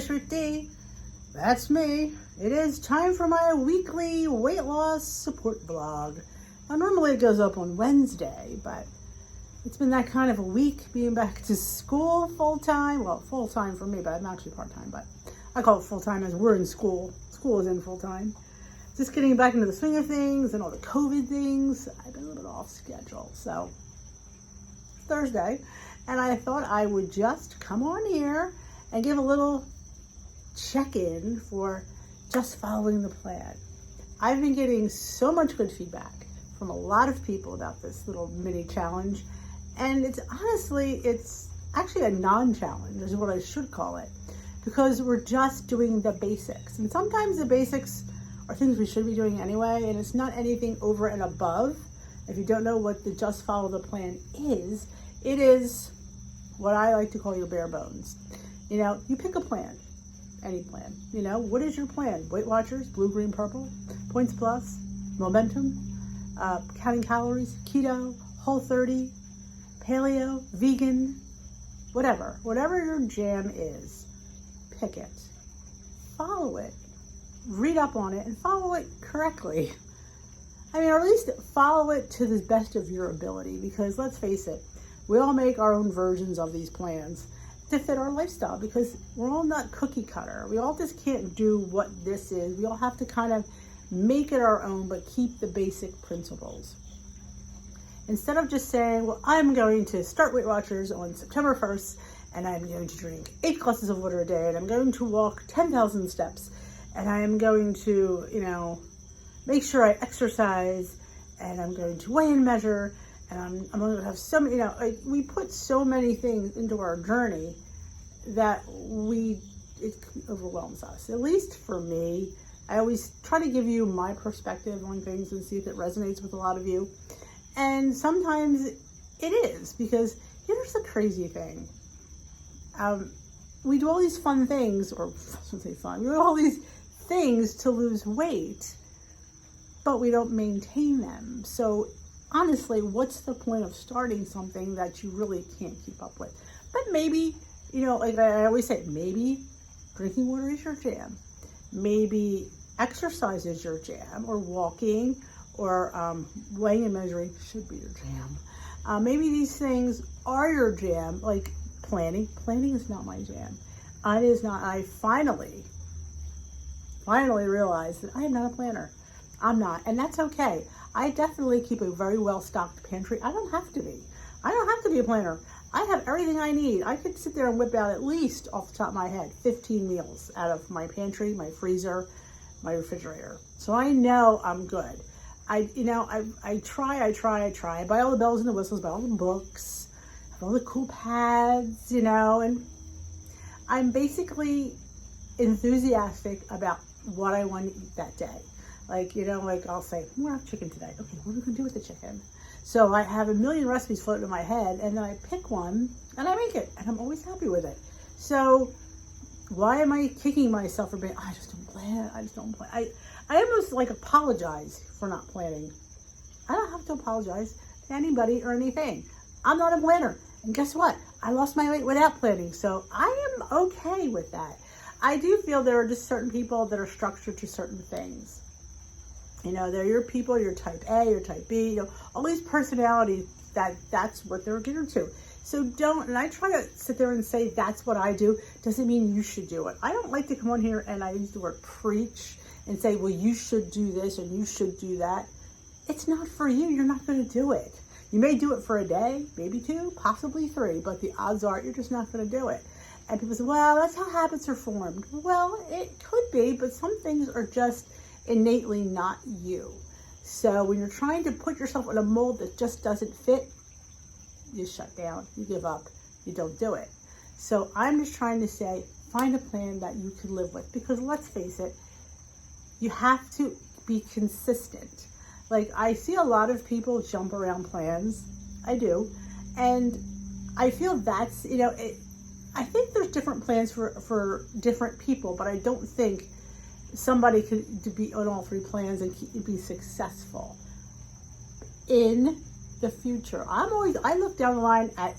District D. That's me. It is time for my weekly weight loss support vlog. Now, normally it goes up on Wednesday, but it's been that kind of a week being back to school full-time. Well, full-time for me, but I'm actually part-time, but I call it full-time as we're in school. School is in full-time. Just getting back into the swing of things and all the COVID things. I've been a little bit off schedule, so it's Thursday, and I thought I would just come on here and give a little check-in for just following the plan. I've been getting so much good feedback from a lot of people about this little mini challenge, and it's actually a non-challenge is what I should call it, because we're just doing the basics, and sometimes the basics are things we should be doing anyway, and it's not anything over and above. If you don't know what the just follow the plan is, it is what I like to call your bare bones. You know, you pick a plan, any plan. You know, what is your plan? Weight Watchers, blue, green, purple, points plus, momentum, counting calories, keto, Whole30, paleo, vegan, whatever your jam is, pick it, follow it, read up on it, and follow it correctly. I mean, or at least follow it to the best of your ability, because let's face it, we all make our own versions of these plans to fit our lifestyle, because we're all not cookie cutter. We all just can't do what this is. We all have to kind of make it our own, but keep the basic principles. Instead of just saying, well, I'm going to start Weight Watchers on September 1st, and I'm going to drink 8 glasses of water a day, and I'm going to walk 10,000 steps, and I'm going to, make sure I exercise, and I'm going to weigh and measure, and I'm going to have so many, we put so many things into our journey that it overwhelms us. At least for me, I always try to give you my perspective on things and see if it resonates with a lot of you. And sometimes it is, because here's the crazy thing. We do all these fun things, or I shouldn't say fun, we do all these things to lose weight, but we don't maintain them. So honestly, what's the point of starting something that you really can't keep up with? But maybe, like I always say, maybe drinking water is your jam. Maybe exercise is your jam, or walking, or weighing and measuring should be your jam. Maybe these things are your jam, like planning. Planning is not my jam. It is not. I finally realized that I am not a planner. I'm not, and that's okay. I definitely keep a very well-stocked pantry. I don't have to be. I don't have to be a planner. I have everything I need. I could sit there and whip out, at least off the top of my head, 15 meals out of my pantry, my freezer, my refrigerator. So I know I'm good. I try. I buy all the bells and the whistles, buy all the books, have all the cool pads, and I'm basically enthusiastic about what I want to eat that day. Like I'll say, we'll have chicken today. Okay, what are we going to do with the chicken? So I have a million recipes floating in my head, and then I pick one, and I make it, and I'm always happy with it. So why am I kicking myself for being, I just don't plan. I almost apologize for not planning. I don't have to apologize to anybody or anything. I'm not a planner. And guess what? I lost my weight without planning. So I am okay with that. I do feel there are just certain people that are structured to certain things. They're your people, your type A, your type B, all these personalities that's what they're geared to. So and I try to sit there and say, that's what I do. Doesn't mean you should do it. I don't like to come on here and I use the word preach and say, well, you should do this and you should do that. It's not for you. You're not going to do it. You may do it for a day, maybe 2, possibly 3, but the odds are you're just not going to do it. And people say, well, that's how habits are formed. Well, it could be, but some things are just innately not you. So when you're trying to put yourself in a mold that just doesn't fit, you shut down, you give up, you don't do it. So I'm just trying to say, find a plan that you can live with, because let's face it, you have to be consistent. I see a lot of people jump around plans. I do. And I feel that's, I think there's different plans for different people, but I don't think somebody could be on all 3 plans and be successful in the future. I look down the line at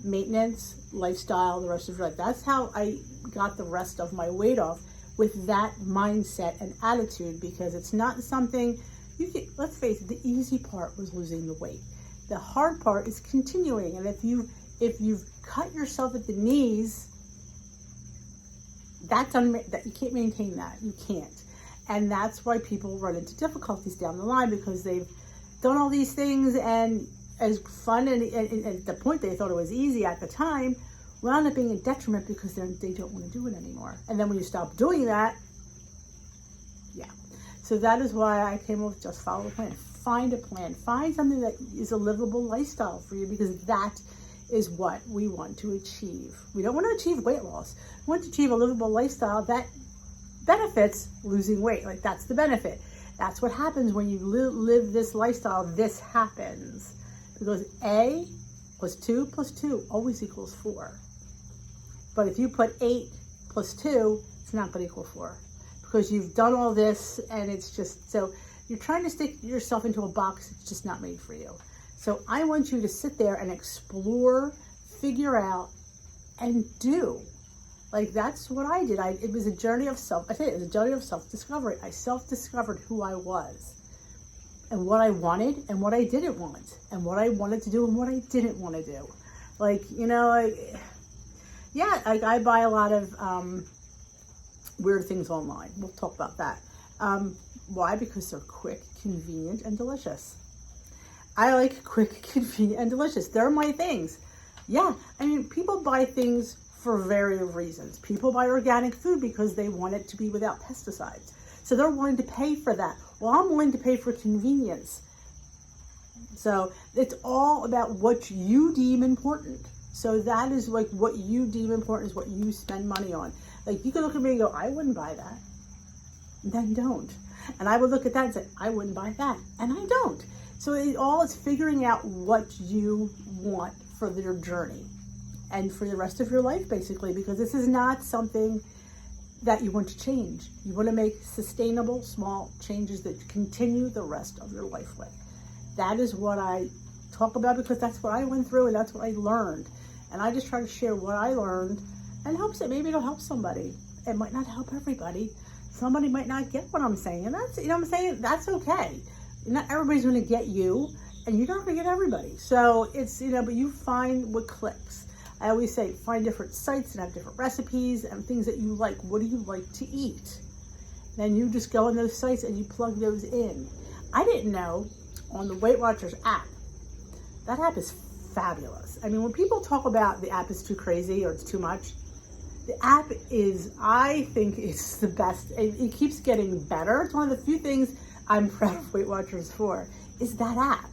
maintenance, lifestyle, the rest of your life. That's how I got the rest of my weight off, with that mindset and attitude, because it's not something you can, let's face it, the easy part was losing the weight. The hard part is continuing. And if you've cut yourself at the knees, that you can't maintain that. You can't. And that's why people run into difficulties down the line, because they've done all these things, and as fun and at the point they thought it was easy at the time, wound up being a detriment because they don't want to do it anymore. And then when you stop doing that, yeah. So that is why I came up with just follow the plan. Find a plan. Find something that is a livable lifestyle for you, because that is what we want to achieve. We don't want to achieve weight loss. We want to achieve a livable lifestyle that benefits losing weight. Like, that's the benefit. That's what happens when you live this lifestyle. This happens because A plus 2 plus 2 always equals 4. But if you put 8 plus 2, it's not going to equal 4, because you've done all this, and it's just, so you're trying to stick yourself into a box that's just not made for you. So I want you to sit there and explore, figure out, and do. Like, that's what I did. It was a journey of self-discovery. I self-discovered who I was, and what I wanted, and what I didn't want, and what I wanted to do, and what I didn't want to do. Like, you know, I buy a lot of weird things online. We'll talk about that. Why? Because they're quick, convenient, and delicious. I like quick, convenient, and delicious. They're my things. Yeah, I mean, people buy things for various reasons. People buy organic food because they want it to be without pesticides. So they're willing to pay for that. Well, I'm willing to pay for convenience. So it's all about what you deem important. So that is like what you deem important is what you spend money on. Like, you can look at me and go, I wouldn't buy that. Then don't. And I would look at that and say, I wouldn't buy that. And I don't. So it all is figuring out what you want for your journey and for the rest of your life, basically, because this is not something that you want to change. You want to make sustainable, small changes that continue the rest of your life with. That is what I talk about, because that's what I went through and that's what I learned. And I just try to share what I learned, and hopes that maybe it'll help somebody. It might not help everybody. Somebody might not get what I'm saying, and that's, you know what I'm saying? That's okay. Not everybody's going to get you, and you're not going to get everybody. So it's, you know, but you find what clicks. I always say, find different sites and have different recipes and things that you like. What do you like to eat? Then you just go on those sites and you plug those in. I didn't know on the Weight Watchers app, that app is fabulous. I mean, when people talk about the app is too crazy or it's too much, the app is, I think it's the best. It keeps getting better. It's one of the few things I'm proud of Weight Watchers for, is that app.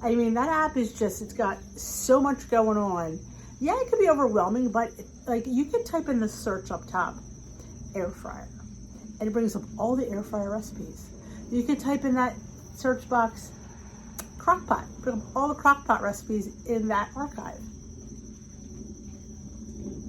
I mean, that app is just, it's got so much going on. Yeah, it could be overwhelming, but like, you can type in the search up top, air fryer, and it brings up all the air fryer recipes. You can type in that search box, crock pot, bring up all the crock pot recipes in that archive.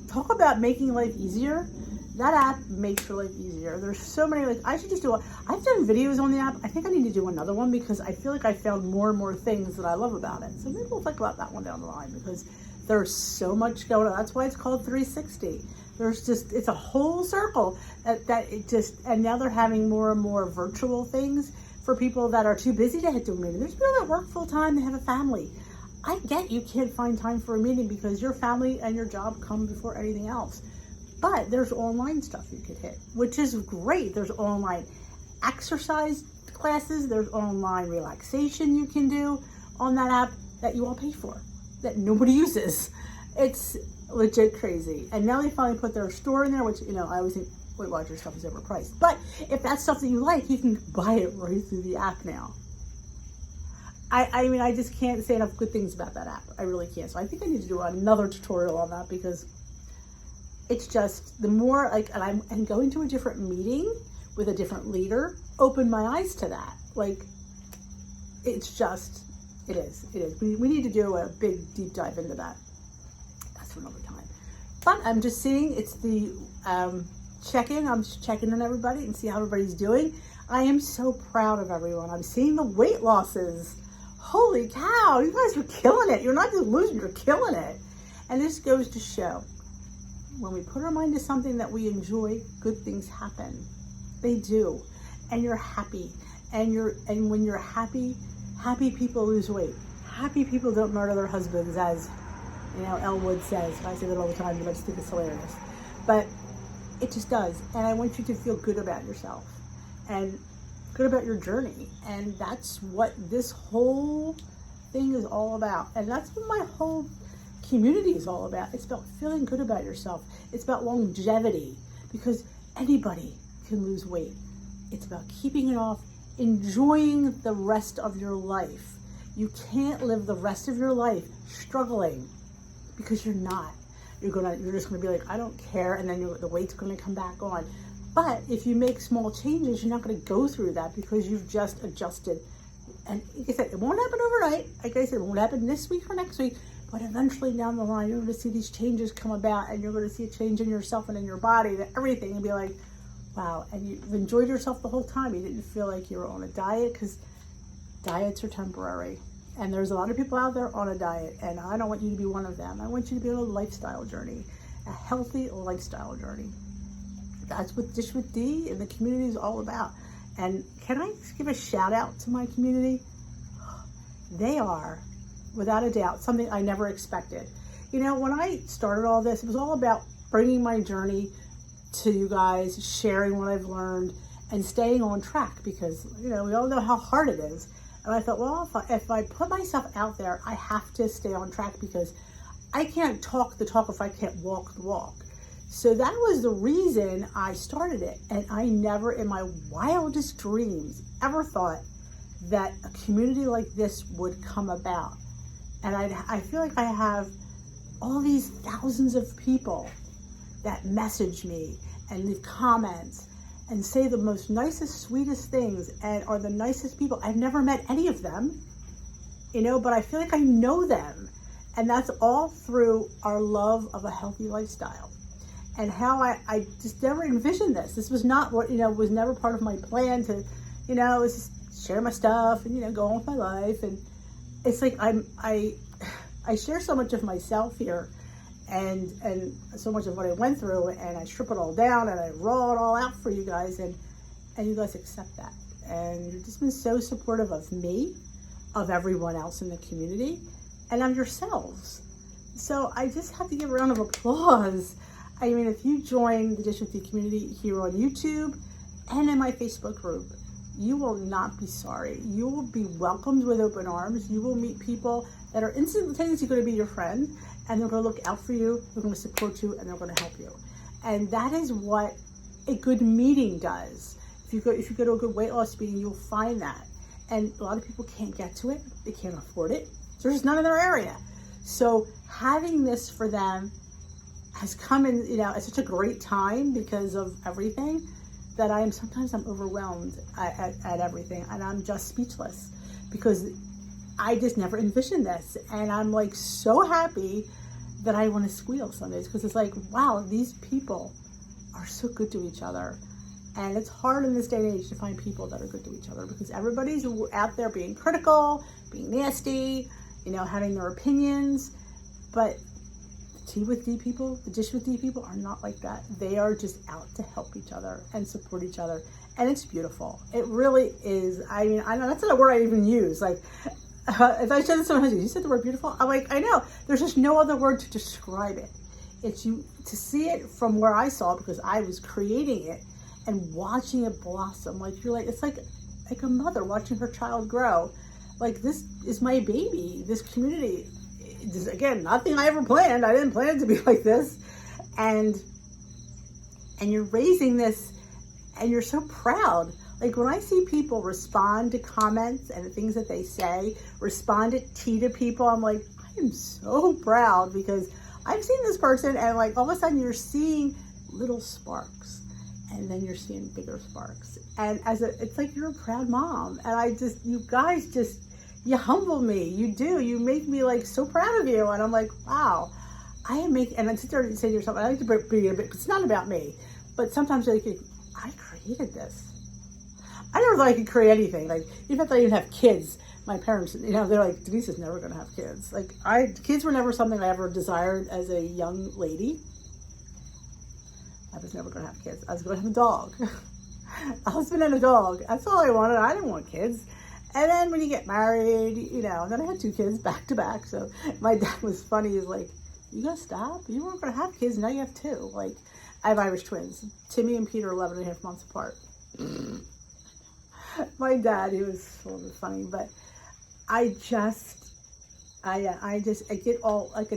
Talk about making life easier. That app makes your life easier. There's so many, like, I should just do I've done videos on the app. I think I need to do another one, because I feel like I found more and more things that I love about it. So maybe we'll think about that one down the line, because there's so much going on. That's why it's called 360. There's just, it's a whole circle that it just, and now they're having more and more virtual things for people that are too busy to head to a meeting. There's people that work full time, they have a family. I get you can't find time for a meeting because your family and your job come before anything else. But there's online stuff you could hit, which is great. There's online exercise classes. There's online relaxation you can do on that app that you all pay for, that nobody uses. It's legit crazy. And now they finally put their store in there, which, you know, I always think Weight Watchers stuff is overpriced. But if that's stuff that you like, you can buy it right through the app now. I mean, I just can't say enough good things about that app. I really can't. So I think I need to do another tutorial on that, because it's just, the more, like, and going to a different meeting with a different leader opened my eyes to that. Like, it's just, it is. We need to do a big deep dive into that. That's for another time. But I'm just seeing, it's the check-in. I'm just checking on everybody and see how everybody's doing. I am so proud of everyone. I'm seeing the weight losses. Holy cow, you guys are killing it. You're not just losing, you're killing it. And this goes to show, when we put our mind to something that we enjoy, good things happen. They do. And you're happy. And when you're happy, happy people lose weight. Happy people don't murder their husbands, as Elwood says. I say that all the time, but I just think it's hilarious. But it just does. And I want you to feel good about yourself and good about your journey. And that's what this whole thing is all about. And that's what my whole community is all about. It's about feeling good about yourself. It's about longevity, because anybody can lose weight. It's about keeping it off, enjoying the rest of your life. You can't live the rest of your life struggling, because you're not. You're just gonna be like, I don't care, and then the weight's gonna come back on. But if you make small changes, you're not gonna go through that, because you've just adjusted. And like I said, it won't happen overnight. Like I said, it won't happen this week or next week, but eventually down the line, you're gonna see these changes come about, and you're gonna see a change in yourself and in your body and everything, and be like, wow. And you've enjoyed yourself the whole time. You didn't feel like you were on a diet, because diets are temporary. And there's a lot of people out there on a diet, and I don't want you to be one of them. I want you to be on a lifestyle journey, a healthy lifestyle journey. That's what Dish with D and the community is all about. And can I give a shout out to my community? They are, without a doubt, something I never expected. When I started all this, it was all about bringing my journey to you guys, sharing what I've learned, and staying on track, because, we all know how hard it is. And I thought, well, if I put myself out there, I have to stay on track, because I can't talk the talk if I can't walk the walk. So that was the reason I started it. And I never in my wildest dreams ever thought that a community like this would come about. And I feel like I have all these thousands of people that message me and leave comments and say the most nicest, sweetest things, and are the nicest people. I've never met any of them, but I feel like I know them. And that's all through our love of a healthy lifestyle. And how I just never envisioned this. This was not what, was never part of my plan to, was just share my stuff and, go on with my life. And it's like I share so much of myself here, and so much of what I went through, and I strip it all down and I raw it all out for you guys, and you guys accept that. And you've just been so supportive of me, of everyone else in the community, and of yourselves. So I just have to give a round of applause. I mean, if you join the Dish with D community here on YouTube and in my Facebook group, you will not be sorry. You will be welcomed with open arms. You will meet people that are instantaneously going to be your friend, and they're going to look out for you, they're going to support you, and they're going to help you. And that is what a good meeting does. If you go to a good weight loss meeting, you'll find that. And a lot of people can't get to it. They can't afford it. There's just none in their area. So having this for them has come in, at such a great time, because of everything, that sometimes I'm overwhelmed at everything, and I'm just speechless, because I just never envisioned this. And I'm like so happy that I want to squeal some days, because it's like, wow, these people are so good to each other. And it's hard in this day and age to find people that are good to each other, because everybody's out there being critical, being nasty, having their opinions. But Tea with D people, the Dish with D people are not like that. They are just out to help each other and support each other. And it's beautiful. It really is. I mean, I know that's not a word I even use. Like, if I said this to my husband, you said the word beautiful? I'm like, I know. There's just no other word to describe it. It's to see it from where I saw it, because I was creating it and watching it blossom. Like, it's like a mother watching her child grow. Like, this is my baby, this community. Again, nothing I ever planned. I didn't plan it to be like this. And you're raising this, and you're so proud. Like, when I see people respond to comments and the things that they say, respond to people, I'm like, I am so proud, because I've seen this person, and like all of a sudden you're seeing little sparks, and then you're seeing bigger sparks. And it's like you're a proud mom. And you guys you humble me. You do. You make me like so proud of you. And I'm like, wow, and I sit there and say to yourself, I like to be a bit, it's not about me. But sometimes I created this. I never thought I could create anything. Like, even if I even have kids, my parents, they're like, Denise is never going to have kids. Like, kids were never something I ever desired as a young lady. I was never going to have kids. I was going to have a dog. A husband and a dog. That's all I wanted. I didn't want kids. And then when you get married, and then I had 2 kids back to back. So my dad was funny. He's like, you gonna stop? You weren't gonna have kids, now you have 2. Like, I have Irish twins. Timmy and Peter are 11 and a half months apart. My dad, he was a little bit funny, but I get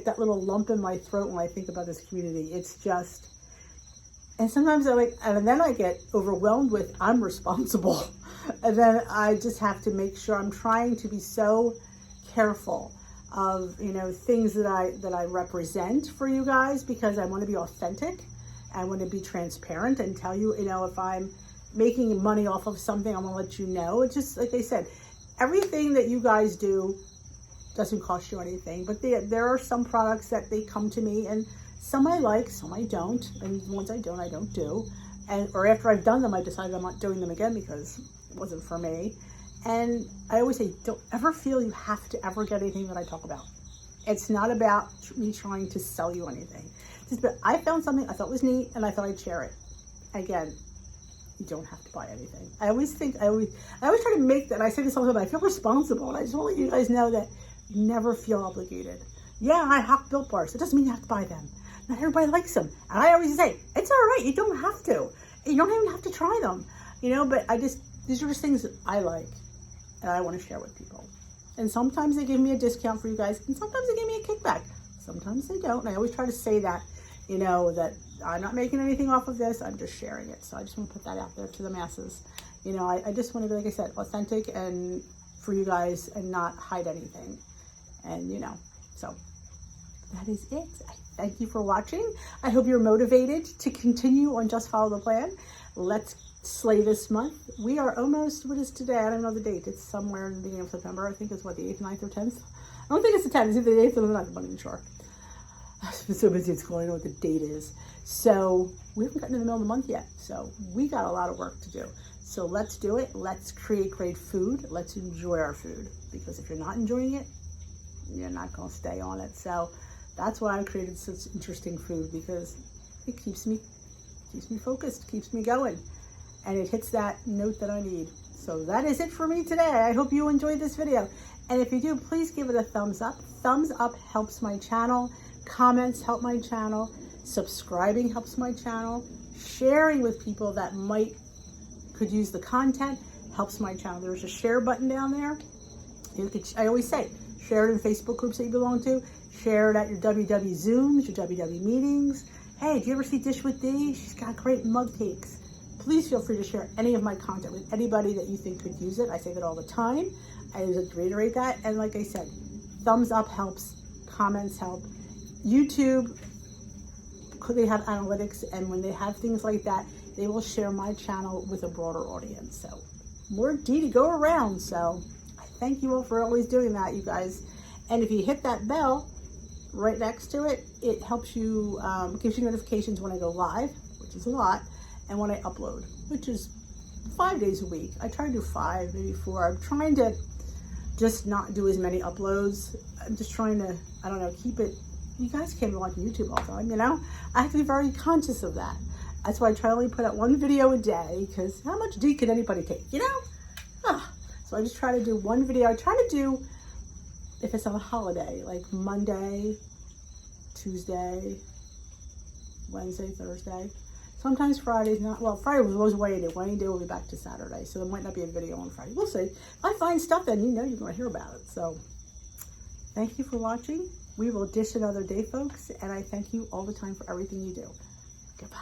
that little lump in my throat when I think about this community. It's just, and sometimes and then I get overwhelmed with, I'm responsible. And then I just have to make sure I'm trying to be so careful of, things that I represent for you guys, because I want to be authentic. I want to be transparent and tell you, if I'm making money off of something, I'm going to let you know. It's just, like I said, everything that you guys do doesn't cost you anything, but there are some products that they come to me, and some I like, some I don't, and the ones I don't do. Or after I've done them, I decide I'm not doing them again because it wasn't for me. And I always say, don't ever feel you have to ever get anything that I talk about. It's not about me trying to sell you anything. I found something I thought was neat, and I thought I'd share it. Again, you don't have to buy anything. I always try to make that. I say this all the time, I feel responsible, and I just want to let you guys know that you never feel obligated. Yeah, I hawk Built Bars. It doesn't mean you have to buy them. Not everybody likes them. And I always say, it's all right. You don't have to. You don't even have to try them. But these are just things that I like and I want to share with people. And sometimes they give me a discount for you guys, and sometimes they give me a kickback. Sometimes they don't. And I always try to say that, that I'm not making anything off of this. I'm just sharing it. So I just want to put that out there to the masses. I just want to be, like I said, authentic and for you guys, and not hide anything. And, so that is it. Thank you for watching. I hope you're motivated to continue on Just Follow the Plan. Let's slay this month. We are almost, what is today? I don't know the date. It's somewhere in the beginning of September. I think it's the 8th, 9th, or 10th. I don't think it's the 10th. It's either the 8th or the 9th. I'm not even sure. I've been so busy at school. I know what the date is. So we haven't gotten in the middle of the month yet. So we got a lot of work to do. So let's do it. Let's create great food. Let's enjoy our food. Because if you're not enjoying it, you're not going to stay on it. So that's why I created such interesting food, because it keeps me focused, keeps me going, and it hits that note that I need. So that is it for me today. I hope you enjoyed this video. And if you do, please give it a thumbs up. Thumbs up helps my channel. Comments help my channel. Subscribing helps my channel. Sharing with people that could use the content helps my channel. There's a share button down there. I always say, share it in Facebook groups that you belong to. Share it at your WW Zooms, your WW meetings. Hey, do you ever see Dish with D? She's got great mug cakes. Please feel free to share any of my content with anybody that you think could use it. I say that all the time. I just reiterate that. And like I said, thumbs up helps, comments help. YouTube, they have analytics, and when they have things like that, they will share my channel with a broader audience. So more D to go around. So I thank you all for always doing that, you guys. And if you hit that bell right next to it, it helps you, gives you notifications when I go live, which is a lot, and when I upload, which is 5 days a week. I try to do 5, maybe 4. I'm trying to just not do as many uploads. I'm just trying to, I don't know, keep it. You guys can't be watching YouTube all the time, I have to be very conscious of that. That's why I try to only put out 1 video a day, because how much D can anybody take, So I just try to do 1 video. I try to do, if it's on a holiday, like Monday, Tuesday, Wednesday, Thursday. Sometimes Friday's not, well, Friday was always Wayne Day. Wayne Day will be back to Saturday, so there might not be a video on Friday. We'll see. If I find stuff, then you're going to hear about it. So thank you for watching. We will dish another day, folks, and I thank you all the time for everything you do. Goodbye.